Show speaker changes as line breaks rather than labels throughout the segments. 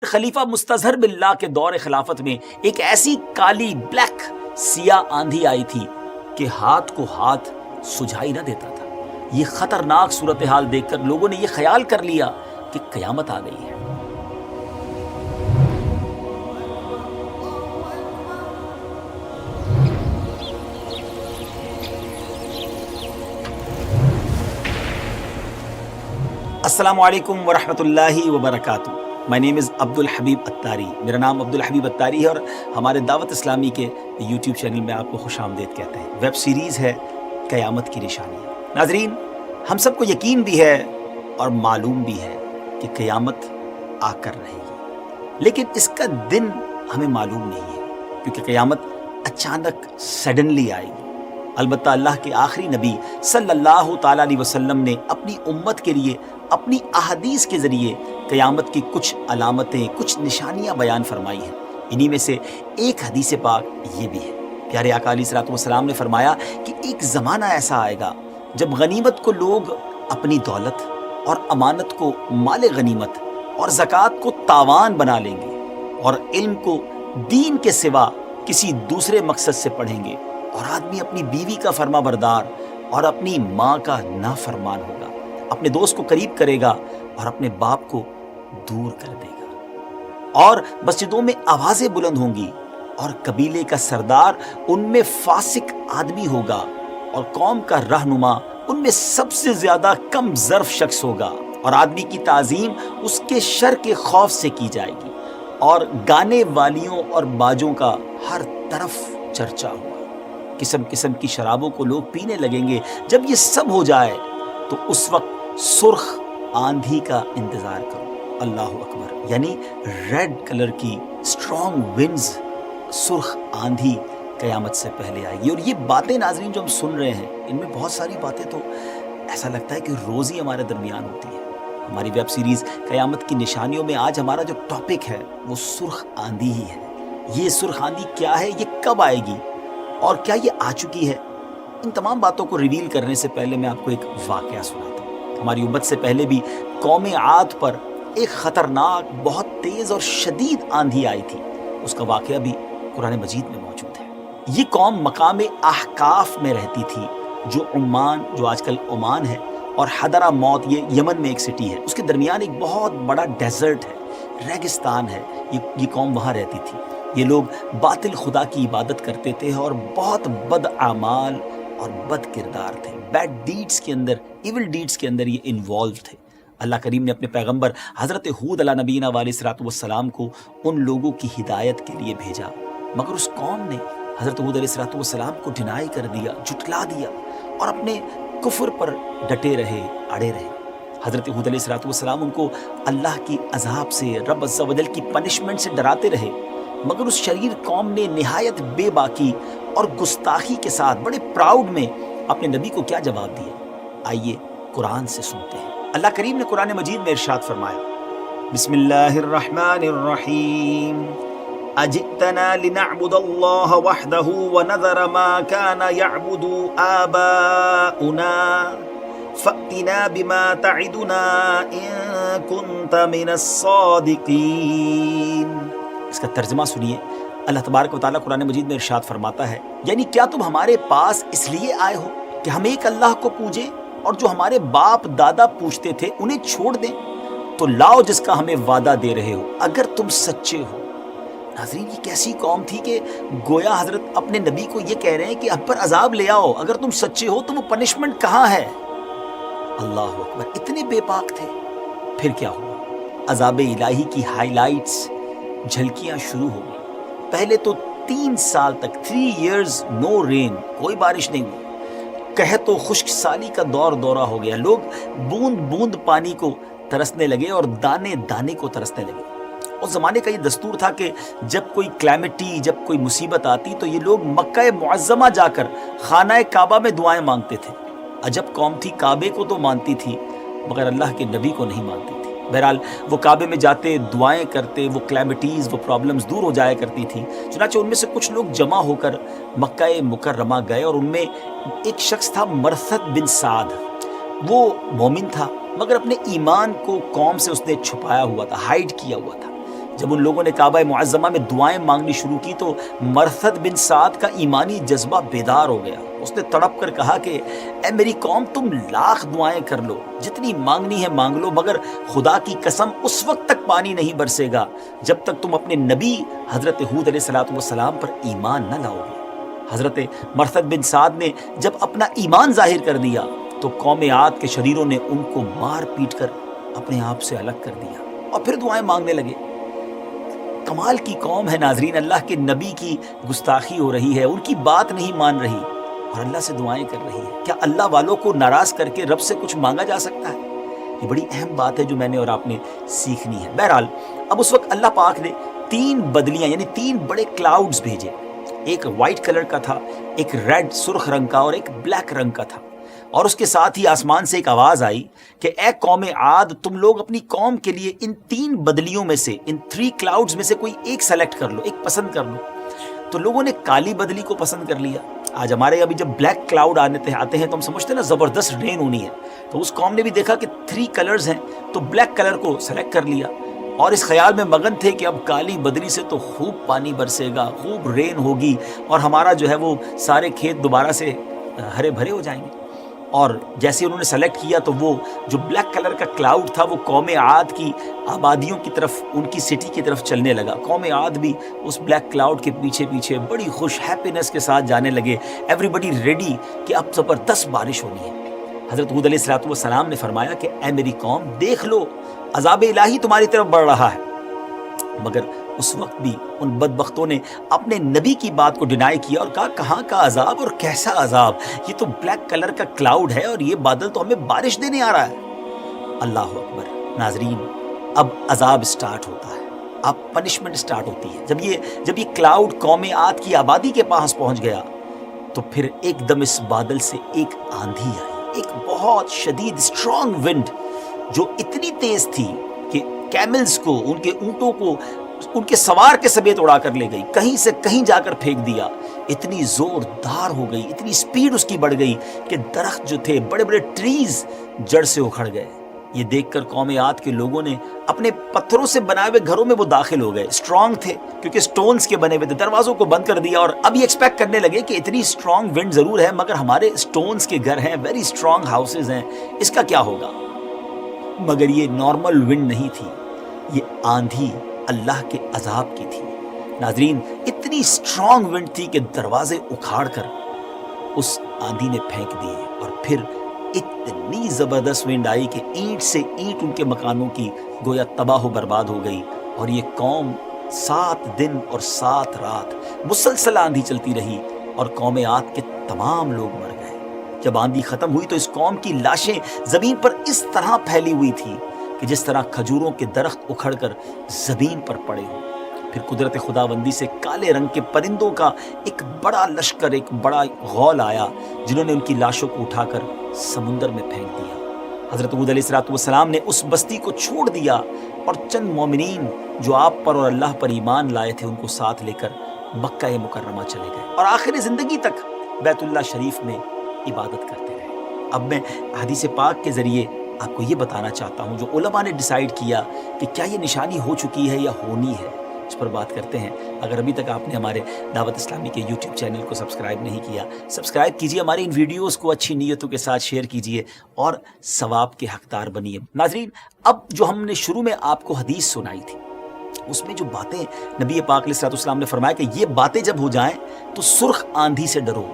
خلیفہ مستظہر باللہ کے دور خلافت میں ایک ایسی کالی بلیک سیاہ آندھی آئی تھی کہ ہاتھ کو ہاتھ سجھائی نہ دیتا تھا۔ یہ خطرناک صورتحال دیکھ کر لوگوں نے یہ خیال کر لیا کہ قیامت آ گئی ہے۔ السلام علیکم ورحمۃ اللہ وبرکاتہ۔ مائی نیم از عبد الحبیب اتاری، میرا نام عبد الحبیب اتاری ہے اور ہمارے دعوت اسلامی کے یوٹیوب چینل میں آپ کو خوش آمدید کہتے ہیں۔ ویب سیریز ہے قیامت کی نشانیاں۔ ناظرین، ہم سب کو یقین بھی ہے اور معلوم بھی ہے کہ قیامت آ کر رہے گی، لیکن اس کا دن ہمیں معلوم نہیں ہے، کیونکہ قیامت اچانک سڈنلی آئے گی۔ البتہ اللہ کے آخری نبی صلی اللہ تعالیٰ علیہ وسلم نے اپنی امت کے لیے اپنی احادیث کے ذریعے قیامت کی کچھ علامتیں، کچھ نشانیاں بیان فرمائی ہیں۔ انہی میں سے ایک حدیث پاک یہ بھی ہے۔ پیارے آقا علیہ الصلوۃ والسلام نے فرمایا کہ ایک زمانہ ایسا آئے گا جب غنیمت کو لوگ اپنی دولت اور امانت کو مال غنیمت اور زکوٰۃ کو تاوان بنا لیں گے، اور علم کو دین کے سوا کسی دوسرے مقصد سے پڑھیں گے، اور آدمی اپنی بیوی کا فرما بردار اور اپنی ماں کا نافرمان ہوگا، اپنے دوست کو قریب کرے گا اور اپنے باپ کو دور کر دے گا، اور مسجدوں میں آوازیں بلند ہوں گی، اور قبیلے کا سردار ان میں فاسق آدمی ہوگا، اور قوم کا رہنما ان میں سب سے زیادہ کم ظرف شخص ہوگا، اور آدمی کی تعظیم اس کے شر کے خوف سے کی جائے گی، اور گانے والیوں اور باجوں کا ہر طرف چرچا ہوگا۔ قسم قسم کی شرابوں کو لوگ پینے لگیں گے۔ جب یہ سب ہو جائے تو اس وقت سرخ آندھی کا انتظار کرو۔ اللہ اکبر، یعنی ریڈ کلر کی اسٹرانگ ونڈز، سرخ آندھی قیامت سے پہلے آئے گی۔ اور یہ باتیں ناظرین جو ہم سن رہے ہیں، ان میں بہت ساری باتیں تو ایسا لگتا ہے کہ روز ہی ہمارے درمیان ہوتی ہے۔ ہماری ویب سیریز قیامت کی نشانیوں میں آج ہمارا جو ٹاپک ہے وہ سرخ آندھی ہی ہے۔ یہ سرخ آندھی کیا ہے، یہ کب آئے گی، اور کیا یہ آ چکی ہے؟ ان تمام باتوں کو ریویل کرنے سے پہلے میں آپ کو ایک واقعہ سناتا ہوں۔ ہماری امت سے پہلے بھی قوم عاد پر ایک خطرناک، بہت تیز اور شدید آندھی آئی تھی۔ اس کا واقعہ بھی قرآن مجید میں موجود ہے۔ یہ قوم مقام احقاف میں رہتی تھی، جو عمان، جو آج کل عمان ہے، اور حضرہ موت، یہ یمن میں ایک سٹی ہے، اس کے درمیان ایک بہت بڑا ڈیزرٹ ہے، ریگستان ہے۔ یہ قوم وہاں رہتی تھی۔ یہ لوگ باطل خدا کی عبادت کرتے تھے اور بہت بد اعمال اور بد کردار تھے۔ بیڈ ڈیڈز کے اندر، ایول ڈیڈز کے اندر یہ انوالو تھے۔ اللہ کریم نے اپنے پیغمبر حضرت ہود علیہ نبینا علیہ الصلوۃ والسلام کو ان لوگوں کی ہدایت کے لیے بھیجا، مگر اس قوم نے حضرت ہود علیہ الصلوۃ والسلام کو ڈینائی کر دیا، جھٹلا دیا، اور اپنے کفر پر ڈٹے رہے، اڑے رہے۔ حضرت ہود علیہ الصلوۃ والسلام ان کو اللہ کی عذاب سے، رب عز و جل کی پنشمنٹ سے ڈراتے رہے، مگر اس شریر قوم نے نہایت بے باکی اور گستاخی کے ساتھ بڑے پراؤڈ میں اپنے نبی کو کیا جواب دیا؟ آئیے قرآن سے سنتے ہیں۔ اللہ کریم نے قرآن مجید میں ارشاد فرمایا، بسم اللہ الرحمن الرحیم، اجئتنا لنعبد اللہ وحدہ ونذر ما كان يعبد آباؤنا فأتنا بما تعدنا ان كنت من الصادقین۔ اس کا ترجمہ سنیے۔ اللہ تبارک و تعالیٰ قرآن مجید میں ارشاد فرماتا ہے، یعنی کیا تم ہمارے پاس اس لیے آئے ہو کہ ہم ایک اللہ کو پوجیں، اور جو ہمارے باپ دادا پوجتے تھے انہیں چھوڑ دیں؟ تو لاؤ جس کا ہمیں وعدہ دے رہے ہو، اگر تم سچے ہو۔ ناظرین، یہ کیسی قوم تھی کہ گویا حضرت اپنے نبی کو یہ کہہ رہے ہیں کہ اب پر عذاب لے آؤ، اگر تم سچے ہو تو وہ پنشمنٹ کہاں ہے؟ اللہ اکبر، اتنے بے پاک تھے۔ پھر کیا ہوا؟ عذاب الہی کی ہائی لائٹس، جھلکیاں شروع ہو گئی۔ پہلے تو 3 سال تک 3 years نو رین، کوئی بارش نہیں ہوئی۔ قحط و خشک سالی کا دورہ ہو گیا۔ لوگ بوند بوند پانی کو ترسنے لگے اور دانے دانے کو ترسنے لگے۔ اس زمانے کا یہ دستور تھا کہ جب کوئی کلیمٹی، جب کوئی مصیبت آتی تو یہ لوگ مکہ معظمہ جا کر خانہ کعبہ میں دعائیں مانگتے تھے۔ عجب قوم تھی، کعبے کو تو مانتی تھی مگر اللہ کے نبی کو نہیں مانتی تھی۔ بہرحال وہ کعبے میں جاتے، دعائیں کرتے، وہ کلیمٹیز، وہ پرابلمز دور ہو جایا کرتی تھی۔ چنانچہ ان میں سے کچھ لوگ جمع ہو کر مکہ مکرمہ گئے، اور ان میں ایک شخص تھا مرثد بن سعد۔ وہ مومن تھا مگر اپنے ایمان کو قوم سے اس نے چھپایا ہوا تھا، ہائیڈ کیا ہوا تھا۔ جب ان لوگوں نے کعبہ معظمہ میں دعائیں مانگنی شروع کی تو مرثد بن سعد کا ایمانی جذبہ بیدار ہو گیا. اس نے تڑپ کر کہا کہ اے میری قوم، تم لاکھ دعائیں کر لو، جتنی مانگنی ہے مانگ لو، مگر خدا کی قسم اس وقت تک پانی نہیں برسے گا جب تک تم اپنے نبی حضرت ہود علیہ السلام پر ایمان نہ لاؤ گے. حضرت مرثد بن سعد نے جب اپنا ایمان ظاہر کر دیا تو قوم عاد کے شریروں نے ان کو مار پیٹ کر اپنے آپ سے الگ کر دیا اور پھر دعائیں مانگنے لگے. کمال کی قوم ہے ناظرین، اللہ کے نبی کی گستاخی ہو رہی ہے، ان کی بات نہیں مان رہی اور اللہ سے دعائیں کر رہی ہے. کیا اللہ والوں کو ناراض کر کے رب سے کچھ مانگا جا سکتا ہے؟ یہ بڑی اہم بات ہے جو میں نے اور آپ نے سیکھنی ہے. بہرحال اب اس وقت اللہ پاک نے 3 بدلیاں یعنی 3 بڑے کلاؤڈز بھیجے. ایک وائٹ کلر کا تھا، ایک ریڈ سرخ رنگ کا اور ایک بلیک رنگ کا تھا. اور اس کے ساتھ ہی آسمان سے ایک آواز آئی کہ اے قوم عاد، تم لوگ اپنی قوم کے لیے ان 3 بدلیوں میں سے، ان 3 کلاؤڈز میں سے کوئی ایک سیلیکٹ کر لو، ایک پسند کر لو. تو لوگوں نے کالی بدلی کو پسند کر لیا. آج ہمارے ابھی جب بلیک کلاؤڈ آتے ہیں تو ہم سمجھتے ہیں نا زبردست رین ہونی ہے، تو اس قوم نے بھی دیکھا کہ 3 کلرز ہیں تو بلیک کلر کو سیلیکٹ کر لیا اور اس خیال میں مگن تھے کہ اب کالی بدلی سے تو خوب پانی برسے گا، خوب رین ہوگی اور ہمارا جو ہے وہ سارے کھیت دوبارہ سے ہرے بھرے ہو جائیں گے. اور جیسے انہوں نے سیلیکٹ کیا تو وہ جو بلیک کلر کا کلاؤڈ تھا وہ قوم عاد کی آبادیوں کی طرف، ان کی سٹی کی طرف چلنے لگا. قوم عاد بھی اس بلیک کلاؤڈ کے پیچھے پیچھے بڑی خوش ہیپینس کے ساتھ جانے لگے. ایوری بڈی ریڈی کہ اب زبردست بارش ہونی ہے. حضرت ہود علیہ السلام نے فرمایا کہ اے میری قوم، دیکھ لو عذاب الہی تمہاری طرف بڑھ رہا ہے. مگر اس وقت بھی ان بدبختوں نے اپنے نبی کی بات کو ڈینائی کیا اور کہا کہاں کا عذاب اور کیسا عذاب، یہ تو بلیک کلر کا کلاؤڈ ہے اور یہ بادل تو ہمیں بارش دینے آ رہا ہے. اللہ اکبر. ناظرین، اب عذاب سٹارٹ ہوتا ہے، اب پنشمنٹ سٹارٹ ہوتی ہے. جب یہ کلاؤڈ قوم عاد کی آبادی کے پاس پہنچ گیا تو پھر ایک دم اس بادل سے ایک آندھی آئی، ایک بہت شدید اسٹرانگ ونڈ جو اتنی تیز تھی کہ کیملز کو، ان کے اونٹوں کو ان کے سوار کے سمیت اڑا کر لے گئی، کہیں سے کہیں جا کر پھینک دیا. اتنی زوردار ہو گئی، اتنی سپیڈ اس کی بڑھ گئی کہ درخت جو تھے، بڑے بڑے ٹریز جڑ سے اکھڑ گئے. یہ دیکھ کر قوم عاد کے لوگوں نے اپنے پتھروں سے بنائے ہوئے گھروں میں وہ داخل ہو گئے. اسٹرانگ تھے کیونکہ سٹونز کے بنے ہوئے تھے، دروازوں کو بند کر دیا اور اب یہ ایکسپیکٹ کرنے لگے کہ اتنی اسٹرانگ ونڈ ضرور ہے مگر ہمارے سٹونز کے گھر ہیں، ویری اسٹرانگ ہاؤسز ہیں، اس کا کیا ہوگا. مگر یہ نارمل ونڈ نہیں تھی، یہ آندھی اللہ کے عذاب کی تھی. ناظرین، اتنی اسٹرانگ ونڈ تھی کہ دروازے اکھاڑ کر اس آندھی نے پھینک دیے اور پھر اتنی زبردست ونڈ آئی کہ اینٹ سے اینٹ ان کے مکانوں کی گویا تباہ و برباد ہو گئی. اور یہ قوم 7 دن اور 7 رات مسلسل آندھی چلتی رہی اور قوم عاد کے تمام لوگ مر گئے. جب آندھی ختم ہوئی تو اس قوم کی لاشیں زمین پر اس طرح پھیلی ہوئی تھی کہ جس طرح کھجوروں کے درخت اکھڑ کر زمین پر پڑے ہوں. پھر قدرت خداوندی سے کالے رنگ کے پرندوں کا ایک بڑا لشکر، ایک بڑا غول آیا جنہوں نے ان کی لاشوں کو اٹھا کر سمندر میں پھینک دیا. حضرت ہود علیہ السلام نے اس بستی کو چھوڑ دیا اور چند مومنین جو آپ پر اور اللہ پر ایمان لائے تھے ان کو ساتھ لے کر مکہ مکرمہ چلے گئے اور آخر زندگی تک بیت اللہ شریف میں عبادت کرتے رہے. اب میں حدیث پاک کے ذریعے آپ کو یہ بتانا چاہتا ہوں جو علماء نے ڈیسائیڈ کیا کہ کیا یہ نشانی ہو چکی ہے یا ہونی ہے، اس پر بات کرتے ہیں. اگر ابھی تک آپ نے ہمارے دعوت اسلامی کے یوٹیوب چینل کو سبسکرائب نہیں کیا، سبسکرائب کیجئے، ہماری ان ویڈیوز کو اچھی نیتوں کے ساتھ شیئر کیجئے اور ثواب کے حقدار بنیے. ناظرین، اب جو ہم نے شروع میں آپ کو حدیث سنائی تھی اس میں جو باتیں نبی پاک علیہ السلام نے فرمایا کہ یہ باتیں جب ہو جائیں تو سرخ آندھی سے ڈرو،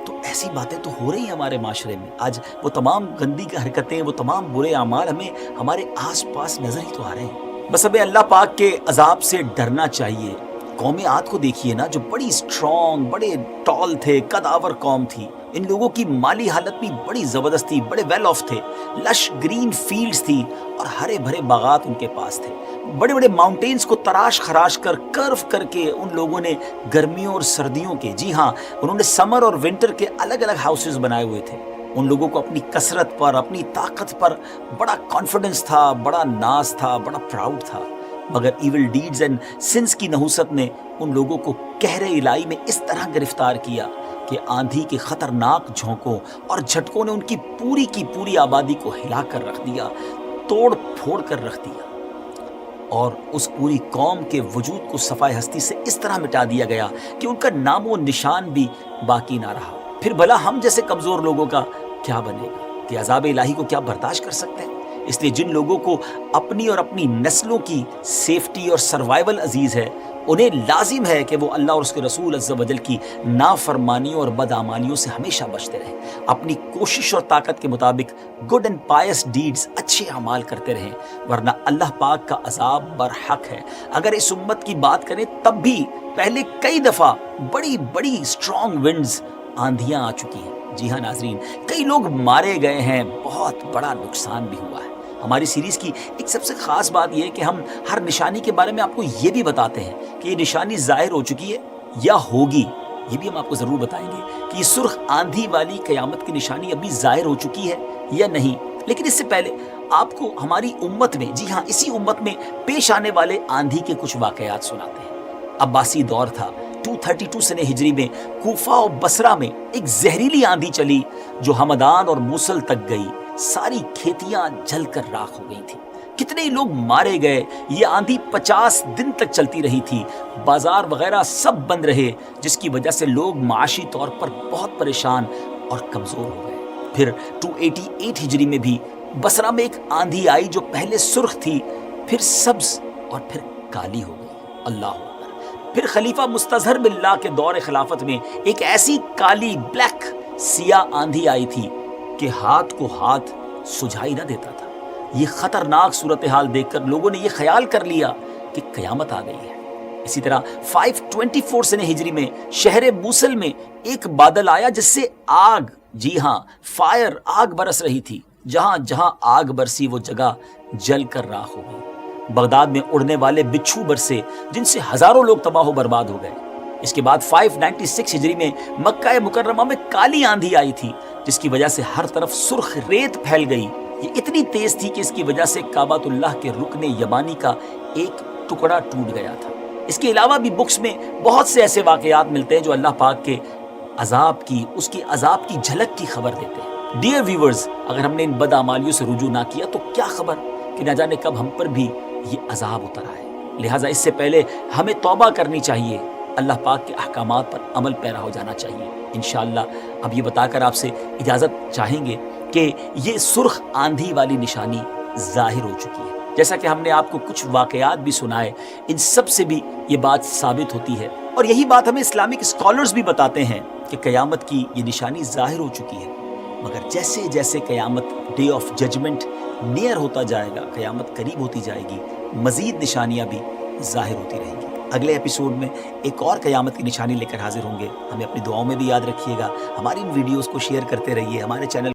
تو ایسی باتیں تو ہو رہی ہیں ہمارے معاشرے میں. آج وہ تمام گندی کی حرکتیں، وہ تمام برے اعمال ہمیں ہمارے آس پاس نظر ہی تو آ رہے ہیں. بس ہمیں اللہ پاک کے عذاب سے ڈرنا چاہیے. قوم عاد کو دیکھیے نا، جو بڑی اسٹرانگ، بڑے ٹال تھے، قدآور قوم تھی. ان لوگوں کی مالی حالت بھی بڑی زبردست تھی، بڑے ویل آف تھے، لش گرین فیلڈز تھی اور ہرے بھرے باغات ان کے پاس تھے. بڑے بڑے ماؤنٹینز کو تراش خراش کر کرو کر کے ان لوگوں نے گرمیوں اور سردیوں کے، جی ہاں، انہوں نے سمر اور ونٹر کے الگ الگ ہاؤسز بنائے ہوئے تھے. ان لوگوں کو اپنی کثرت پر، اپنی طاقت پر بڑا کانفیڈنس تھا، بڑا ناز تھا، بڑا پراؤڈ تھا. مگر ایول ڈیڈز اینڈ سنس کی نحوست نے ان لوگوں کو قہر الہی میں اس طرح گرفتار کیا کہ آندھی کے خطرناک جھونکوں اور جھٹکوں نے ان کی پوری آبادی کو ہلا کر رکھ دیا، توڑ پھوڑ کر رکھ دیا. اور اس پوری قوم کے وجود کو صفائے ہستی سے اس طرح مٹا دیا گیا کہ ان کا نام و نشان بھی باقی نہ رہا۔ پھر بھلا ہم جیسے کمزور لوگوں کا کیا بنے گا کہ عذاب الہی کو کیا برداشت کر سکتے ہیں؟ اس لیے جن لوگوں کو اپنی اور اپنی نسلوں کی سیفٹی اور سروائیول عزیز ہے، انہیں لازم ہے کہ وہ اللہ اور اس کے رسول عز و جل کی نافرمانیوں اور بدعمالیوں سے ہمیشہ بچتے رہیں، اپنی کوشش اور طاقت کے مطابق گڈ اینڈ پائس ڈیڈز، اچھے اعمال کرتے رہیں، ورنہ اللہ پاک کا عذاب برحق ہے۔ اگر اس امت کی بات کریں تب بھی پہلے کئی دفعہ بڑی بڑی اسٹرانگ ونڈز، آندھیاں آ چکی ہیں۔ جی ہاں ناظرین، کئی لوگ مارے گئے ہیں، بہت بڑا نقصان بھی ہوا ہے۔ ہماری سیریز کی ایک سب سے خاص بات یہ ہے کہ ہم ہر نشانی کے بارے میں آپ کو یہ بھی بتاتے ہیں کہ یہ نشانی ظاہر ہو چکی ہے یا ہوگی۔ یہ بھی ہم آپ کو ضرور بتائیں گے کہ یہ سرخ آندھی والی قیامت کی نشانی ابھی ظاہر ہو چکی ہے یا نہیں۔ لیکن اس سے پہلے آپ کو ہماری امت میں، جی ہاں اسی امت میں پیش آنے والے آندھی کے کچھ واقعات سناتے ہیں۔ عباسی دور تھا، 232 سنہ ہجری میں کوفہ اور بصرہ میں ایک زہریلی آندھی چلی جو ہمدان اور موصل تک گئی۔ ساری کھیتیاں جل کر راکھ ہو گئی تھی، کتنے ہی لوگ مارے گئے۔ یہ آندھی 50 دن تک چلتی رہی تھی، بازار وغیرہ سب بند رہے، جس کی وجہ سے لوگ معاشی طور پر بہت پریشان اور کمزور ہو گئے۔ پھر 288 ہجری میں بھی بصرہ میں ایک آندھی آئی جو پہلے سرخ تھی، پھر سبز اور پھر کالی ہو گئی۔ اللہ اکبر۔ پھر خلیفہ مستظہر باللہ کے دور خلافت میں ایک ایسی کالی بلیک سیاہ آندھی آئی تھی کہ ہاتھ کو ہاتھ سجھائی نہ دیتا تھا۔ یہ خطرناک صورتحال دیکھ کر لوگوں نے یہ خیال کر لیا کہ قیامت آ گئی ہے۔ اسی طرح 524 سنہ ہجری میں شہر موصل میں ایک بادل آیا جس سے آگ، جی ہاں فائر، آگ برس رہی تھی۔ جہاں جہاں آگ برسی وہ جگہ جل کر راکھ ہو گئی۔ بغداد میں اڑنے والے بچھو برسے جن سے ہزاروں لوگ تباہ و برباد ہو گئے۔ اس کے بعد 596 ہجری میں مکہ مکرمہ میں کالی آندھی آئی تھی جس کی وجہ سے ہر طرف سرخ ریت پھیل گئی۔ یہ اتنی تیز تھی کہ اس کی وجہ سے کعبۃ اللہ کے رکن یمانی کا ایک ٹکڑا ٹوٹ گیا تھا۔ اس کے علاوہ بھی بکس میں بہت سے ایسے واقعات ملتے ہیں جو اللہ پاک کے عذاب کی، اس کے عذاب کی جھلک کی خبر دیتے ہیں۔ ڈیئر ویورز، اگر ہم نے ان بدعمالیوں سے رجوع نہ کیا تو کیا خبر کہ نہ جانے کب ہم پر بھی یہ عذاب اتر آئے۔ لہٰذا اس سے پہلے ہمیں توبہ کرنی چاہیے، اللہ پاک کے احکامات پر عمل پیرا ہو جانا چاہیے۔ انشاءاللہ اب یہ بتا کر آپ سے اجازت چاہیں گے کہ یہ سرخ آندھی والی نشانی ظاہر ہو چکی ہے۔ جیسا کہ ہم نے آپ کو کچھ واقعات بھی سنائے، ان سب سے بھی یہ بات ثابت ہوتی ہے، اور یہی بات ہمیں اسلامک اسکالرز بھی بتاتے ہیں کہ قیامت کی یہ نشانی ظاہر ہو چکی ہے۔ مگر جیسے جیسے قیامت، ڈے آف ججمنٹ نیئر ہوتا جائے گا، قیامت قریب ہوتی جائے گی، مزید نشانیاں بھی ظاہر ہوتی رہیں گی۔ اگلے ایپیسوڈ میں ایک اور قیامت کی نشانی لے کر حاضر ہوں گے۔ ہمیں اپنی دعاؤں میں بھی یاد رکھیے گا، ہماری ان ویڈیوز کو شیئر کرتے رہیے، ہمارے چینل